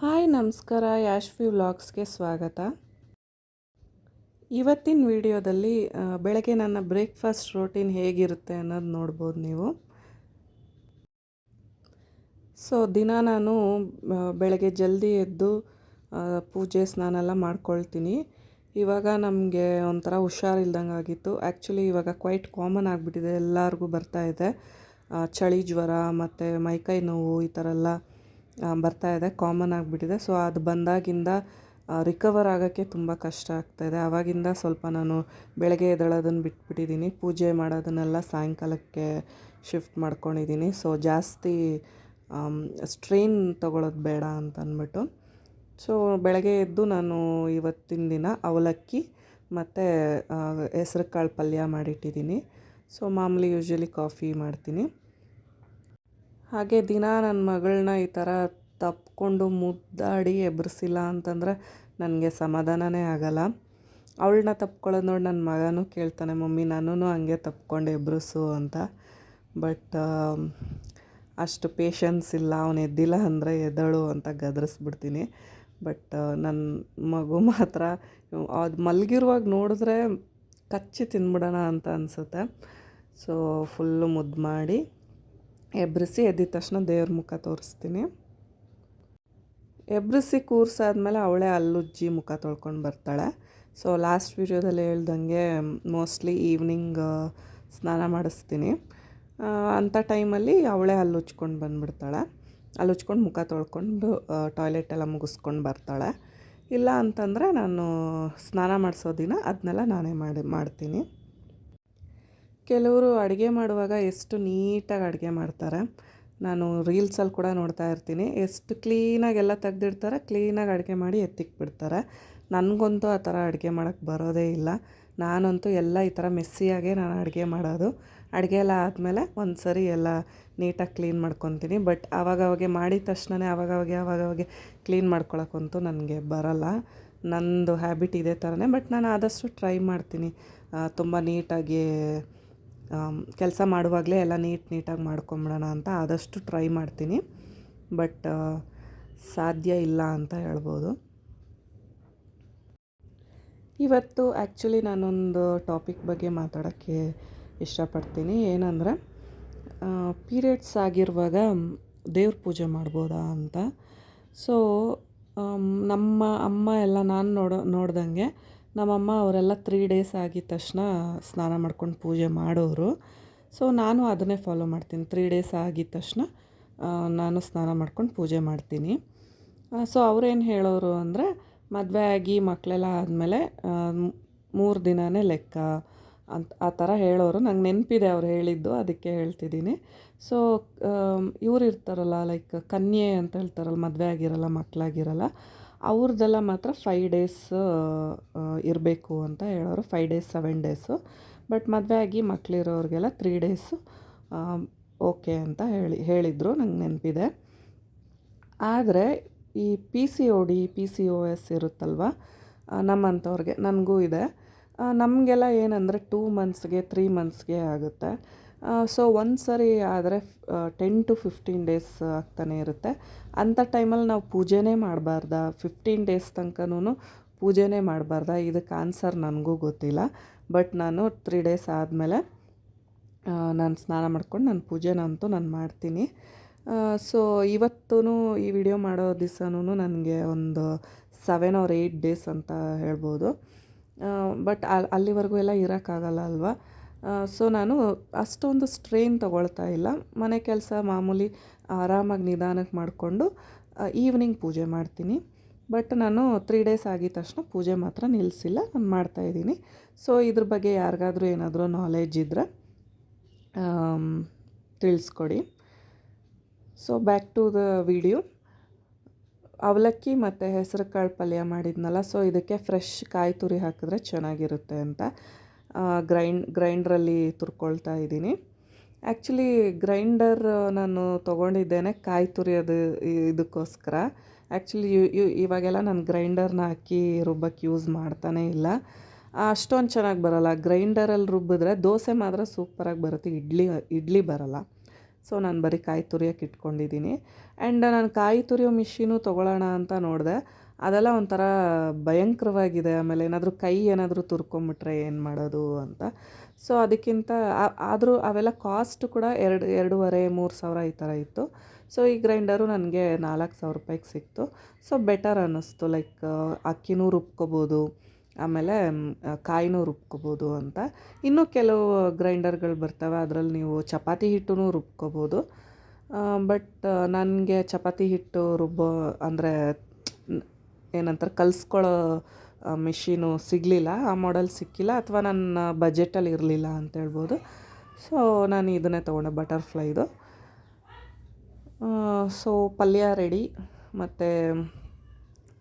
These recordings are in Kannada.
ಹಾಯ್ ನಮಸ್ಕಾರ, ಯಾಶ್ವಿ ವ್ಲಾಗ್ಸ್ಗೆ ಸ್ವಾಗತ. ಇವತ್ತಿನ ವಿಡಿಯೋದಲ್ಲಿ ಬೆಳಗ್ಗೆ ನನ್ನ ಬ್ರೇಕ್ಫಾಸ್ಟ್ ರೂಟೀನ್ ಹೇಗಿರುತ್ತೆ ಅನ್ನೋದು ನೋಡ್ಬೋದು ನೀವು. ದಿನ ನಾನು ಬೆಳಗ್ಗೆ ಜಲ್ದಿ ಎದ್ದು ಪೂಜೆ ಸ್ನಾನ ಎಲ್ಲ ಮಾಡ್ಕೊಳ್ತೀನಿ. ಇವಾಗ ನಮಗೆ ಒಂಥರ ಹುಷಾರಿಲ್ದಂಗೆ ಆಗಿತ್ತು. ಆ್ಯಕ್ಚುಲಿ ಇವಾಗ ಕ್ವೈಟ್ ಕಾಮನ್ ಆಗಿಬಿಟ್ಟಿದೆ, ಎಲ್ಲರಿಗೂ ಬರ್ತಾಯಿದೆ. ಚಳಿ ಜ್ವರ ಮತ್ತು ಮೈಕೈ ನೋವು ಈ ಥರ ಎಲ್ಲ ಬರ್ತಾಯಿದೆ, ಕಾಮನ್ ಆಗಿಬಿಟ್ಟಿದೆ. ಅದು ಬಂದಾಗಿಂದ ರಿಕವರ್ ಆಗೋಕ್ಕೆ ತುಂಬ ಕಷ್ಟ ಆಗ್ತಾಯಿದೆ. ಆವಾಗಿಂದ ಸ್ವಲ್ಪ ನಾನು ಬೆಳಗ್ಗೆ ಎದ್ದೇಳೋದನ್ನು ಬಿಟ್ಬಿಟ್ಟಿದ್ದೀನಿ. ಪೂಜೆ ಮಾಡೋದನ್ನೆಲ್ಲ ಸಾಯಂಕಾಲಕ್ಕೆ ಶಿಫ್ಟ್ ಮಾಡ್ಕೊಂಡಿದ್ದೀನಿ. ಜಾಸ್ತಿ ಸ್ಟ್ರೈನ್ ತೊಗೊಳೋದು ಬೇಡ ಅಂತ ಅಂದ್ಬಿಟ್ಟು. ಬೆಳಗ್ಗೆ ಎದ್ದು ನಾನು ಇವತ್ತಿನ ದಿನ ಅವಲಕ್ಕಿ ಮತ್ತು ಹೆಸ್ರು ಕಾಳು ಪಲ್ಯ ಮಾಡಿಟ್ಟಿದ್ದೀನಿ. ಮಾಮೂಲಿ ಯೂಶ್ವಲಿ ಕಾಫಿ ಮಾಡ್ತೀನಿ. ಹಾಗೆ ದಿನ ನನ್ನ ಮಗಳನ್ನ ಈ ಥರ ತಪ್ಕೊಂಡು ಮುದ್ದಾಡಿ ಎಬ್ಬರಿಸಿಲ್ಲ ಅಂತಂದರೆ ನನಗೆ ಸಮಾಧಾನನೇ ಆಗೋಲ್ಲ. ಅವಳನ್ನ ತಪ್ಕೊಳ್ಳೋದು ನೋಡಿ ನನ್ನ ಮಗನೂ ಕೇಳ್ತಾನೆ, ಮಮ್ಮಿ ನನ್ನೂ ಹಂಗೆ ತಪ್ಕೊಂಡು ಎಬ್ಬರಿಸು ಅಂತ. ಬಟ್ ಅಷ್ಟು ಪೇಷನ್ಸ್ ಇಲ್ಲ. ಅವನು ಎದ್ದಿಲ್ಲ ಅಂದರೆ ಎದ್ದಳು ಅಂತ ಗದರಿಸ್ಬಿಡ್ತೀನಿ. ಬಟ್ ನನ್ನ ಮಗು ಮಾತ್ರ ಅದು ಮಲಗಿರುವಾಗ ನೋಡಿದ್ರೆ ಕಚ್ಚಿ ತಿಂದ್ಬಿಡೋಣ ಅಂತ ಅನಿಸುತ್ತೆ. ಫುಲ್ಲು ಮುದ್ದು ಮಾಡಿ ಎಬ್ಬರಿಸಿ ಎದ್ದಿದ ತಕ್ಷಣ ದೇವ್ರ ಮುಖ ತೋರಿಸ್ತೀನಿ. ಎಬ್ಬರಿಸಿ ಕೂರಿಸಾದ್ಮೇಲೆ ಅವಳೇ ಹಲ್ಲುಜ್ಜಿ ಮುಖ ತೊಳ್ಕೊಂಡು ಬರ್ತಾಳೆ. ಲಾಸ್ಟ್ ವೀಡಿಯೋದಲ್ಲಿ ಹೇಳ್ದಂಗೆ ಮೋಸ್ಟ್ಲಿ ಈವ್ನಿಂಗ್ ಸ್ನಾನ ಮಾಡಿಸ್ತೀನಿ. ಅಂಥ ಟೈಮಲ್ಲಿ ಅವಳೇ ಹಲ್ಲುಜ್ಕೊಂಡು ಬಂದುಬಿಡ್ತಾಳೆ. ಹಲ್ಲುಜ್ಕೊಂಡು ಮುಖ ತೊಳ್ಕೊಂಡು ಟಾಯ್ಲೆಟೆಲ್ಲ ಮುಗಿಸ್ಕೊಂಡು ಬರ್ತಾಳೆ. ಇಲ್ಲ ಅಂತಂದರೆ ನಾನು ಸ್ನಾನ ಮಾಡಿಸೋ ದಿನ ಅದನ್ನೆಲ್ಲ ನಾನೇ ಮಾಡ್ತೀನಿ. ಕೆಲವರು ಅಡುಗೆ ಮಾಡುವಾಗ ಎಷ್ಟು ನೀಟಾಗಿ ಅಡುಗೆ ಮಾಡ್ತಾರೆ. ನಾನು ರೀಲ್ಸಲ್ಲಿ ಕೂಡ ನೋಡ್ತಾ ಇರ್ತೀನಿ. ಎಷ್ಟು ಕ್ಲೀನಾಗಿ ಎಲ್ಲ ತೆಗ್ದಿಡ್ತಾರೆ, ಕ್ಲೀನಾಗಿ ಅಡುಗೆ ಮಾಡಿ ಎತ್ತಿಕ್ಬಿಡ್ತಾರೆ. ನನಗಂತೂ ಆ ಥರ ಅಡುಗೆ ಮಾಡೋಕ್ಕೆ ಬರೋದೇ ಇಲ್ಲ. ನಾನಂತೂ ಎಲ್ಲ ಈ ಥರ ಮೆಸ್ಸಿಯಾಗೆ ನಾನು ಅಡುಗೆ ಮಾಡೋದು. ಅಡುಗೆ ಎಲ್ಲ ಆದಮೇಲೆ ಒಂದು ಸರಿ ಎಲ್ಲ ನೀಟಾಗಿ ಕ್ಲೀನ್ ಮಾಡ್ಕೊತೀನಿ. ಬಟ್ ಆವಾಗವಾಗೆ ಮಾಡಿದ ತಕ್ಷಣವೇ ಆವಾಗವಾಗೆ ಕ್ಲೀನ್ ಮಾಡ್ಕೊಳಕ್ಕಂತೂ ನನಗೆ ಬರೋಲ್ಲ. ನನ್ನದು ಹ್ಯಾಬಿಟ್ ಇದೇ ಥರನೇ. ಬಟ್ ನಾನು ಆದಷ್ಟು ಟ್ರೈ ಮಾಡ್ತೀನಿ ತುಂಬ ನೀಟಾಗಿ ಕೆಲಸ ಮಾಡುವಾಗಲೇ ಎಲ್ಲ ನೀಟಾಗಿ ಮಾಡ್ಕೊಂಬಿಡೋಣ ಅಂತ ಆದಷ್ಟು ಟ್ರೈ ಮಾಡ್ತೀನಿ. ಬಟ್ ಸಾಧ್ಯ ಇಲ್ಲ ಅಂತ ಹೇಳ್ಬೋದು. ಇವತ್ತು ಆ್ಯಕ್ಚುಲಿ ನಾನೊಂದು ಟಾಪಿಕ್ ಬಗ್ಗೆ ಮಾತಾಡೋಕ್ಕೆ ಇಷ್ಟಪಡ್ತೀನಿ. ಏನಂದರೆ ಪೀರಿಯಡ್ಸ್ ಆಗಿರುವಾಗ ದೇವ್ರ ಪೂಜೆ ಮಾಡ್ಬೋದಾ ಅಂತ. ನಮ್ಮ ಅಮ್ಮ ಎಲ್ಲ ನಾನು ನೋಡ್ದಂಗೆ ನಮ್ಮಮ್ಮ ಅವರೆಲ್ಲ 3 ಡೇಸ್ ಆಗಿದ ತಕ್ಷಣ ಸ್ನಾನ ಮಾಡ್ಕೊಂಡು ಪೂಜೆ ಮಾಡೋರು. ನಾನು ಅದನ್ನೇ ಫಾಲೋ ಮಾಡ್ತೀನಿ. 3 ಡೇಸ್ ಆಗಿದ ತಕ್ಷಣ ನಾನು ಸ್ನಾನ ಮಾಡ್ಕೊಂಡು ಪೂಜೆ ಮಾಡ್ತೀನಿ. ಅವ್ರೇನು ಹೇಳೋರು ಅಂದರೆ ಮದುವೆ ಆಗಿ ಮಕ್ಕಳೆಲ್ಲ ಆದಮೇಲೆ 3 ದಿನವೇ ಲೆಕ್ಕ ಅಂತ ಆ ಥರ ಹೇಳೋರು. ನಂಗೆ ನೆನಪಿದೆ ಅವ್ರು ಹೇಳಿದ್ದು, ಅದಕ್ಕೆ ಹೇಳ್ತಿದ್ದೀನಿ. ಇವ್ರು ಇರ್ತಾರಲ್ಲ, ಲೈಕ್ ಕನ್ಯೆ ಅಂತ ಹೇಳ್ತಾರಲ್ಲ, ಮದುವೆ ಆಗಿರಲ್ಲ, ಮಕ್ಕಳಾಗಿರಲ್ಲ, ಅವ್ರದ್ದೆಲ್ಲ ಮಾತ್ರ 5 ಡೇಸ್ ಇರಬೇಕು ಅಂತ ಹೇಳೋರು. 5 ಡೇಸ್ 7 ಡೇಸು. ಬಟ್ ಮದುವೆ ಆಗಿ ಮಕ್ಕಳಿರೋರಿಗೆಲ್ಲ 3 ಡೇಸು ಓಕೆ ಅಂತ ಹೇಳಿದರು, ನಂಗೆ ನೆನಪಿದೆ. ಆದರೆ ಈ PCOD PCOS ಇರುತ್ತಲ್ವ, ನಮ್ಮಂಥವ್ರಿಗೆ, ನನಗೂ ಇದೆ. ನಮಗೆಲ್ಲ ಏನಂದರೆ 2 ಮಂತ್ಸ್ಗೆ 3 ಮಂತ್ಸ್ಗೆ ಆಗುತ್ತೆ. ಒಂದು ಸರಿ ಆದರೆ 10 to 15 ಡೇಸ್ ಆಗ್ತಾನೆ ಇರುತ್ತೆ. ಅಂಥ ಟೈಮಲ್ಲಿ ನಾವು ಪೂಜೆನೇ ಮಾಡಬಾರ್ದಾ? 15 ಡೇಸ್ ತನಕನೂ ಪೂಜೆನೇ ಮಾಡಬಾರ್ದಾ? ಇದಕ್ಕೆ ಆನ್ಸರ್ ನನಗೂ ಗೊತ್ತಿಲ್ಲ. ಬಟ್ ನಾನು 3 ಡೇಸ್ ಆದಮೇಲೆ ನಾನು ಸ್ನಾನ ಮಾಡ್ಕೊಂಡು ನಾನು ಪೂಜೆನಂತೂ ನಾನು ಮಾಡ್ತೀನಿ. ಇವತ್ತೂ ಈ ವಿಡಿಯೋ ಮಾಡೋ ದಿವಸನೂ ನನಗೆ ಒಂದು 7 or 8 ಡೇಸ್ ಅಂತ ಹೇಳ್ಬೋದು. ಬಟ್ ಅಲ್ಲಿವರೆಗೂ ಎಲ್ಲ ಇರೋಕ್ಕಾಗಲ್ಲ ಅಲ್ವಾ. ನಾನು ಅಷ್ಟೊಂದು ಸ್ಟ್ರೈನ್ ತೊಗೊಳ್ತಾ ಇಲ್ಲ. ಮನೆ ಕೆಲಸ ಮಾಮೂಲಿ ಆರಾಮಾಗಿ ನಿಧಾನಕ್ಕೆ ಮಾಡಿಕೊಂಡು ಈವ್ನಿಂಗ್ ಪೂಜೆ ಮಾಡ್ತೀನಿ. ಬಟ್ ನಾನು 3 ಡೇಸ್ ಆಗಿದ ತಕ್ಷಣ ಪೂಜೆ ಮಾತ್ರ ನಿಲ್ಲಿಸಿಲ್ಲ, ನಾನು ಮಾಡ್ತಾಯಿದ್ದೀನಿ. ಇದ್ರ ಬಗ್ಗೆ ಯಾರಿಗಾದ್ರೂ ಏನಾದರೂ ನಾಲೆಡ್ಜ್ ಇದ್ದರೆ ತಿಳಿಸ್ಕೊಡಿ. Back to the video. ಅವಲಕ್ಕಿ ಮತ್ತು ಹೆಸರು ಕಾಳು ಪಲ್ಯ ಮಾಡಿದ್ನಲ್ಲ, ಇದಕ್ಕೆ ಫ್ರೆಶ್ ಕಾಯಿ ತುರಿ ಹಾಕಿದ್ರೆ ಚೆನ್ನಾಗಿರುತ್ತೆ ಅಂತ ಗ್ರೈಂಡ್ರಲ್ಲಿ ತುರ್ಕೊಳ್ತಾ ಇದ್ದೀನಿ. ಆ್ಯಕ್ಚುಲಿ ಗ್ರೈಂಡರ್ ನಾನು ತೊಗೊಂಡಿದ್ದೇನೆ ಕಾಯಿ ತುರಿಯೋದು ಇದಕ್ಕೋಸ್ಕರ. ಆ್ಯಕ್ಚುಲಿ ಇವಾಗೆಲ್ಲ ನಾನು ಗ್ರೈಂಡರ್ನ ಹಾಕಿ ರುಬ್ಬಕ್ಕೆ ಯೂಸ್ ಮಾಡ್ತಾನೇ ಇಲ್ಲ. ಅಷ್ಟೊಂದು ಚೆನ್ನಾಗಿ ಬರೋಲ್ಲ. ಗ್ರೈಂಡರಲ್ಲಿ ರುಬ್ಬಿದ್ರೆ ದೋಸೆ ಮಾತ್ರ ಸೂಪರಾಗಿ ಬರುತ್ತೆ, ಇಡ್ಲಿ ಬರೋಲ್ಲ. ಸೊ ನಾನು ಬರೀ ಕಾಯಿ ತುರಿಯೋಕೆ ಇಟ್ಕೊಂಡಿದ್ದೀನಿ. ಆ್ಯಂಡ್ ನಾನು ಕಾಯಿ ತುರಿಯೋ ಮಿಷಿನು ತೊಗೊಳ್ಳೋಣ ಅಂತ ನೋಡಿದೆ. ಅದೆಲ್ಲ ಒಂಥರ ಭಯಂಕರವಾಗಿದೆ. ಆಮೇಲೆ ಏನಾದರೂ ಕೈ ಏನಾದರೂ ತುರ್ಕೊಂಬಿಟ್ರೆ ಏನು ಮಾಡೋದು ಅಂತ. ಸೊ ಅದಕ್ಕಿಂತ ಆದರೂ ಅವೆಲ್ಲ ಕಾಸ್ಟ್ ಕೂಡ 2,500-3,000 ಈ ಥರ ಇತ್ತು. ಸೊ ಈ ಗ್ರೈಂಡರು ನನಗೆ 4,000 ರೂಪಾಯಿಗೆ ಸಿಕ್ತು. ಸೊ ಬೆಟರ್ ಅನ್ನಿಸ್ತು. ಲೈಕ್ ಅಕ್ಕಿನೂ ರುಬ್ಕೋಬೋದು, ಆಮೇಲೆ ಕಾಯಿನೂ ರುಬ್ಕೋಬೋದು ಅಂತ. ಇನ್ನೂ ಕೆಲವು ಗ್ರೈಂಡರ್ಗಳು ಬರ್ತವೆ, ಅದರಲ್ಲಿ ನೀವು ಚಪಾತಿ ಹಿಟ್ಟೂ ರುಬ್ಕೋಬೋದು. ಬಟ್ ನನಗೆ ಚಪಾತಿ ಹಿಟ್ಟು ಅಂದರೆ ಏನಂತಾರೆ ಕಲಿಸ್ಕೊಳ್ಳೋ ಮಿಷಿನು ಸಿಗಲಿಲ್ಲ, ಆ ಮಾಡೆಲ್ ಸಿಕ್ಕಿಲ್ಲ, ಅಥವಾ ನನ್ನ ಬಜೆಟಲ್ಲಿ ಇರಲಿಲ್ಲ ಅಂತ ಹೇಳ್ಬೋದು. ಸೊ ನಾನು ಇದನ್ನೇ ತೊಗೊಂಡೆ, ಬಟರ್ಫ್ಲೈದು. ಸೊ ಪಲ್ಯ ರೆಡಿ, ಮತ್ತು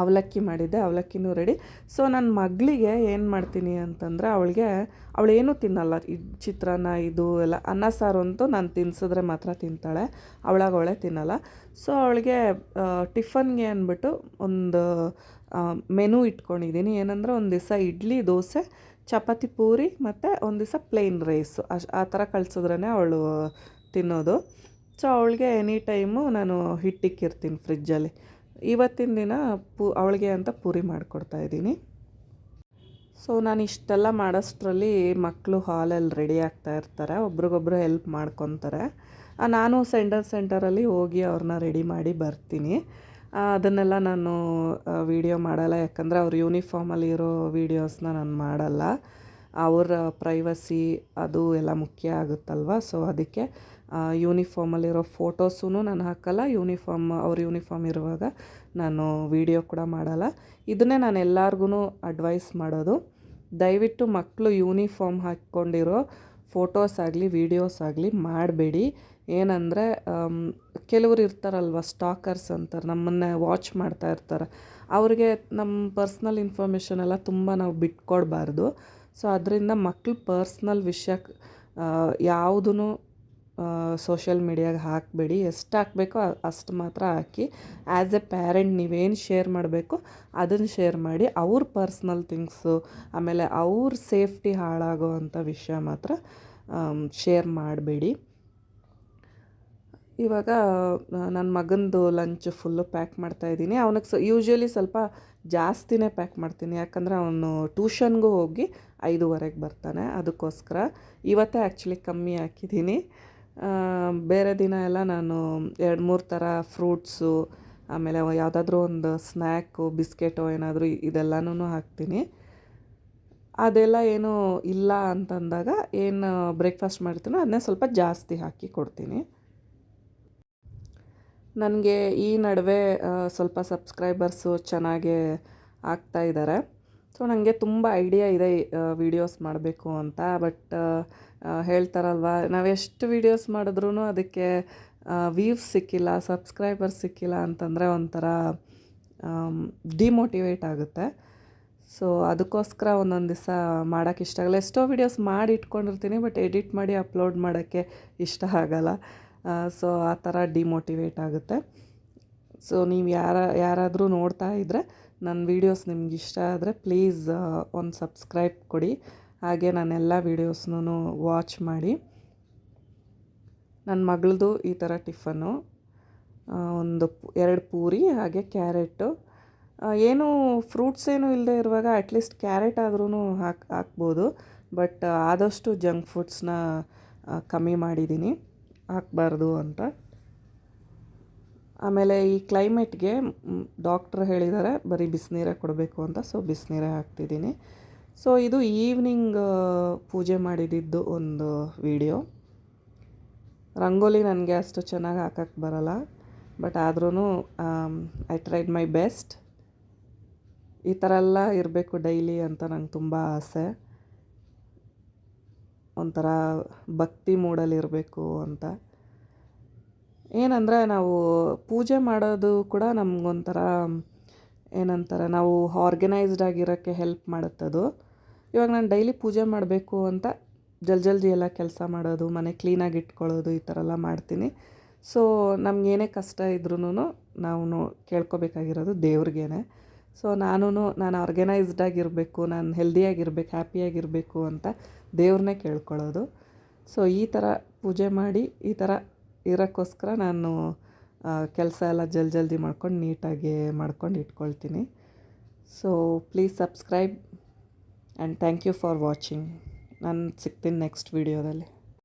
ಅವಲಕ್ಕಿ ಮಾಡಿದ್ದೆ, ಅವಲಕ್ಕಿನೂ ರೆಡಿ. ಸೊ ನನ್ನ ಮಗಳಿಗೆ ಏನು ಮಾಡ್ತೀನಿ ಅಂತಂದರೆ, ಅವಳೇನೂ ತಿನ್ನಲ್ಲ. ಚಿತ್ರಾನ್ನ ಇದು ಎಲ್ಲ ಅನ್ನ ಸಾರು ಅಂತೂ ನಾನು ತಿನ್ಸಿದ್ರೆ ಮಾತ್ರ ತಿಂತಾಳೆ, ಅವಳೇ ತಿನ್ನಲ್ಲ. ಸೊ ಅವಳಿಗೆ ಟಿಫನ್ಗೆ ಅಂದ್ಬಿಟ್ಟು ಒಂದು ಮೆನು ಇಟ್ಕೊಂಡಿದ್ದೀನಿ. ಏನಂದರೆ ಒಂದು ದಿವಸ ಇಡ್ಲಿ, ದೋಸೆ, ಚಪಾತಿ, ಪೂರಿ, ಮತ್ತು ಒಂದು ದಿವಸ ಪ್ಲೇನ್ ರೈಸು ಆ ಥರ ಕಳಿಸಿದ್ರೇ ಅವಳು ತಿನ್ನೋದು. ಸೊ ಅವಳಿಗೆ ಎನಿ ಟೈಮು ನಾನು ಹಿಟ್ಟಿಕ್ಕಿರ್ತೀನಿ ಫ್ರಿಜ್ಜಲ್ಲಿ. ಇವತ್ತಿನ ದಿನ ಅವಳಿಗೆ ಅಂತ ಪೂರಿ ಮಾಡಿಕೊಡ್ತಾಯಿದ್ದೀನಿ. ಸೊ ನಾನು ಇಷ್ಟೆಲ್ಲ ಮಾಡೋಷ್ಟರಲ್ಲಿ ಮಕ್ಕಳು ಹಾಲಲ್ಲಿ ರೆಡಿ ಆಗ್ತಾ ಇರ್ತಾರೆ, ಒಬ್ರಿಗೊಬ್ರು ಹೆಲ್ಪ್ ಮಾಡ್ಕೊತಾರೆ. ನಾನು ಸೆಂಟರಲ್ಲಿ ಹೋಗಿ ಅವ್ರನ್ನ ರೆಡಿ ಮಾಡಿ ಬರ್ತೀನಿ. ಅದನ್ನೆಲ್ಲ ನಾನು ವೀಡಿಯೋ ಮಾಡಲ್ಲ, ಯಾಕಂದರೆ ಅವ್ರ ಯೂನಿಫಾರ್ಮಲ್ಲಿ ಇರೋ ವೀಡಿಯೋಸ್ನ ನಾನು ಮಾಡಲ್ಲ. ಅವರ ಪ್ರೈವಸಿ ಅದು ಎಲ್ಲ ಮುಖ್ಯ ಆಗುತ್ತಲ್ವ. ಸೊ ಅದಕ್ಕೆ ಯೂನಿಫಾರ್ಮಲ್ಲಿರೋ ಫೋಟೋಸೂ ನಾನು ಹಾಕಲ್ಲ. ಅವ್ರ ಯೂನಿಫಾರ್ಮ್ ಇರುವಾಗ ನಾನು ವೀಡಿಯೋ ಕೂಡ ಮಾಡಲ್ಲ. ಇದನ್ನೇ ನಾನು ಎಲ್ಲರಿಗೂ ಅಡ್ವೈಸ್ ಮಾಡೋದು, ದಯವಿಟ್ಟು ಮಕ್ಕಳು ಯೂನಿಫಾರ್ಮ್ ಹಾಕ್ಕೊಂಡಿರೋ ಫೋಟೋಸ್ ಆಗಲಿ ವೀಡಿಯೋಸ್ ಆಗಲಿ ಮಾಡಬೇಡಿ. ಏನಂದರೆ ಕೆಲವರು ಇರ್ತಾರಲ್ವ, ಸ್ಟಾಕರ್ಸ್ ಅಂತಾರೆ, ನಮ್ಮನ್ನೇ ವಾಚ್ ಮಾಡ್ತಾ ಇರ್ತಾರೆ. ಅವ್ರಿಗೆ ನಮ್ಮ ಪರ್ಸ್ನಲ್ ಇನ್ಫಾರ್ಮೇಷನ್ ಎಲ್ಲ ತುಂಬ ನಾವು ಬಿಟ್ಕೊಡ್ಬಾರ್ದು. ಸೊ ಅದರಿಂದ ಮಕ್ಕಳು ಪರ್ಸ್ನಲ್ ವಿಷಯ ಯಾವುದೂ ಸೋಷಿಯಲ್ ಮೀಡಿಯಾಗೆ ಹಾಕಬೇಡಿ. ಎಷ್ಟು ಹಾಕಬೇಕೋ ಅಷ್ಟು ಮಾತ್ರ ಹಾಕಿ. ಆ್ಯಸ್ ಎ ಪ್ಯಾರೆಂಟ್ ನೀವೇನು ಶೇರ್ ಮಾಡಬೇಕು ಅದನ್ನು ಶೇರ್ ಮಾಡಿ. ಅವ್ರ ಪರ್ಸ್ನಲ್ ಥಿಂಗ್ಸು, ಆಮೇಲೆ ಅವ್ರ ಸೇಫ್ಟಿ ಹಾಳಾಗೋ ಅಂಥ ವಿಷಯ ಮಾತ್ರ ಶೇರ್ ಮಾಡಬೇಡಿ. ಇವಾಗ ನನ್ನ ಮಗಂದು ಲಂಚ್ ಫುಲ್ಲು ಪ್ಯಾಕ್ ಮಾಡ್ತಾಯಿದ್ದೀನಿ. ಅವನಿಗೆ ಯೂಶ್ವಲಿ ಸ್ವಲ್ಪ ಜಾಸ್ತಿನೇ ಪ್ಯಾಕ್ ಮಾಡ್ತೀನಿ, ಯಾಕಂದರೆ ಅವನು ಟ್ಯೂಷನ್ಗೂ ಹೋಗಿ 5:30ಗೆ ಬರ್ತಾನೆ. ಅದಕ್ಕೋಸ್ಕರ ಇವತ್ತೇ ಆ್ಯಕ್ಚುಲಿ ಕಮ್ಮಿ ಹಾಕಿದ್ದೀನಿ. ಬೇರೆ ದಿನ ಎಲ್ಲ ನಾನು 2-3 ಥರ ಫ್ರೂಟ್ಸು, ಆಮೇಲೆ ಯಾವುದಾದ್ರೂ ಒಂದು ಸ್ನ್ಯಾಕು, ಬಿಸ್ಕೆಟೋ ಏನಾದರೂ ಇದೆಲ್ಲನೂ ಹಾಕ್ತೀನಿ. ಅದೆಲ್ಲ ಏನೂ ಇಲ್ಲ ಅಂತಂದಾಗ ಏನು ಬ್ರೇಕ್ಫಾಸ್ಟ್ ಮಾಡ್ತೀನೋ ಅದನ್ನೇ ಸ್ವಲ್ಪ ಜಾಸ್ತಿ ಹಾಕಿ ಕೊಡ್ತೀನಿ. ನನಗೆ ಈ ನಡುವೆ ಸ್ವಲ್ಪ ಸಬ್ಸ್ಕ್ರೈಬರ್ಸು ಚೆನ್ನಾಗೇ ಆಗ್ತಾಯಿದ್ದಾರೆ. ಸೊ ನನಗೆ ತುಂಬ ಐಡಿಯಾ ಇದೆ ವೀಡಿಯೋಸ್ ಮಾಡಬೇಕು ಅಂತ. ಬಟ್ ಹೇಳ್ತಾರಲ್ವ, ನಾವೆಷ್ಟು ವೀಡಿಯೋಸ್ ಮಾಡಿದ್ರೂ ಅದಕ್ಕೆ ವ್ಯೂಸ್ ಸಿಕ್ಕಿಲ್ಲ, ಸಬ್ಸ್ಕ್ರೈಬರ್ಸ್ ಸಿಕ್ಕಿಲ್ಲ ಅಂತಂದರೆ ಒಂಥರ ಡಿಮೋಟಿವೇಟ್ ಆಗುತ್ತೆ. ಸೊ ಅದಕ್ಕೋಸ್ಕರ ಒಂದೊಂದು ದಿವಸ ಮಾಡೋಕ್ಕೆ ಇಷ್ಟ ಆಗಲ್ಲ. ಎಷ್ಟೋ ವೀಡಿಯೋಸ್ ಮಾಡಿ ಇಟ್ಕೊಂಡಿರ್ತೀನಿ, ಬಟ್ ಎಡಿಟ್ ಮಾಡಿ ಅಪ್ಲೋಡ್ ಮಾಡೋಕ್ಕೆ ಇಷ್ಟ ಆಗಲ್ಲ. ಸೊ ಆ ಥರ ಡಿಮೋಟಿವೇಟ್ ಆಗುತ್ತೆ. ಸೊ ನೀವು ಯಾರಾದರೂ ನೋಡ್ತಾ ಇದ್ದರೆ ನನ್ನ ವೀಡಿಯೋಸ್ ನಿಮ್ಗೆ ಇಷ್ಟ ಆದರೆ ಪ್ಲೀಸ್ ಒಂದು ಸಬ್ಸ್ಕ್ರೈಬ್ ಕೊಡಿ. ಹಾಗೆ ನನ್ನೆಲ್ಲ ವೀಡಿಯೋಸ್ನೂ ವಾಚ್ ಮಾಡಿ. ನನ್ನ ಮಗಳದು ಈ ಥರ ಟಿಫನ್ನು, 2 ಪೂರಿ, ಹಾಗೆ ಕ್ಯಾರೆಟು. ಏನೂ ಫ್ರೂಟ್ಸ್ ಏನೂ ಇಲ್ಲದೆ ಇರುವಾಗ ಅಟ್ಲೀಸ್ಟ್ ಕ್ಯಾರೆಟ್ ಆದ್ರೂ ಹಾಕ್ಬೋದು. ಬಟ್ ಆದಷ್ಟು ಜಂಕ್ ಫುಡ್ಸ್ನ ಕಮ್ಮಿ ಮಾಡಿದ್ದೀನಿ, ಹಾಕಬಾರ್ದು ಅಂತ. ಆಮೇಲೆ ಈ ಕ್ಲೈಮೇಟ್ಗೆ ಡಾಕ್ಟ್ರ್ ಹೇಳಿದ್ದಾರೆ ಬರೀ ಬಿಸಿನೀರೇ ಕೊಡಬೇಕು ಅಂತ. ಸೊ ಬಿಸಿನೀರೇ ಹಾಕ್ತಿದ್ದೀನಿ. ಸೊ ಇದು ಈವ್ನಿಂಗ್ ಪೂಜೆ ಮಾಡಿದ್ದು ಒಂದು ವಿಡಿಯೋ. ರಂಗೋಲಿ ನನಗೆ ಅಷ್ಟು ಚೆನ್ನಾಗಿ ಹಾಕಕ್ಕೆ ಬರಲ್ಲ, ಬಟ್ ಆದ್ರೂ ಐ ಟ್ರೈಡ್ ಮೈ ಬೆಸ್ಟ್. ಈ ಥರ ಎಲ್ಲ ಇರಬೇಕು ಡೈಲಿ ಅಂತ ನಂಗೆ ತುಂಬ ಆಸೆ. ಒಂಥರ ಭಕ್ತಿ ಮೂಡಲ್ಲಿರಬೇಕು ಅಂತ. ಏನಂದರೆ ನಾವು ಪೂಜೆ ಮಾಡೋದು ಕೂಡ ನಮಗೊಂಥರ ಏನಂತಾರೆ, ನಾವು ಆರ್ಗನೈಸ್ಡ್ ಆಗಿರೋಕ್ಕೆ ಹೆಲ್ಪ್ ಮಾಡುತ್ತದು. ಇವಾಗ ನಾನು ಡೈಲಿ ಪೂಜೆ ಮಾಡಬೇಕು ಅಂತ ಜಲ್ದಿ ಎಲ್ಲ ಕೆಲಸ ಮಾಡೋದು, ಮನೆ ಕ್ಲೀನಾಗಿ ಇಟ್ಕೊಳ್ಳೋದು, ಈ ಥರ ಎಲ್ಲ ಮಾಡ್ತೀನಿ. ಸೊ ನಮಗೇನೇ ಕಷ್ಟ ಇದ್ರೂ ನಾವು ಕೇಳ್ಕೊಬೇಕಾಗಿರೋದು ದೇವ್ರಿಗೇನೆ. ಸೊ ನಾನು ಆರ್ಗನೈಸ್ಡ್ ಆಗಿರಬೇಕು, ನಾನು ಹೆಲ್ದಿಯಾಗಿರ್ಬೇಕು, ಹ್ಯಾಪಿಯಾಗಿರಬೇಕು ಅಂತ ದೇವ್ರನ್ನೇ ಕೇಳ್ಕೊಳ್ಳೋದು. ಸೊ ಈ ಥರ ಪೂಜೆ ಮಾಡಿ ಈ ಥರ ಇರೋಕ್ಕೋಸ್ಕರ ನಾನು ಕೆಲಸ ಎಲ್ಲ ಜಲ್ದಿ ಮಾಡ್ಕೊಂಡು ನೀಟಾಗಿ ಮಾಡ್ಕೊಂಡು ಇಟ್ಕೊಳ್ತೀನಿ. So please subscribe and thank you for watching. ನಾನು ಸಿಗ್ತೀನಿ ನೆಕ್ಸ್ಟ್ ವೀಡಿಯೋದಲ್ಲಿ.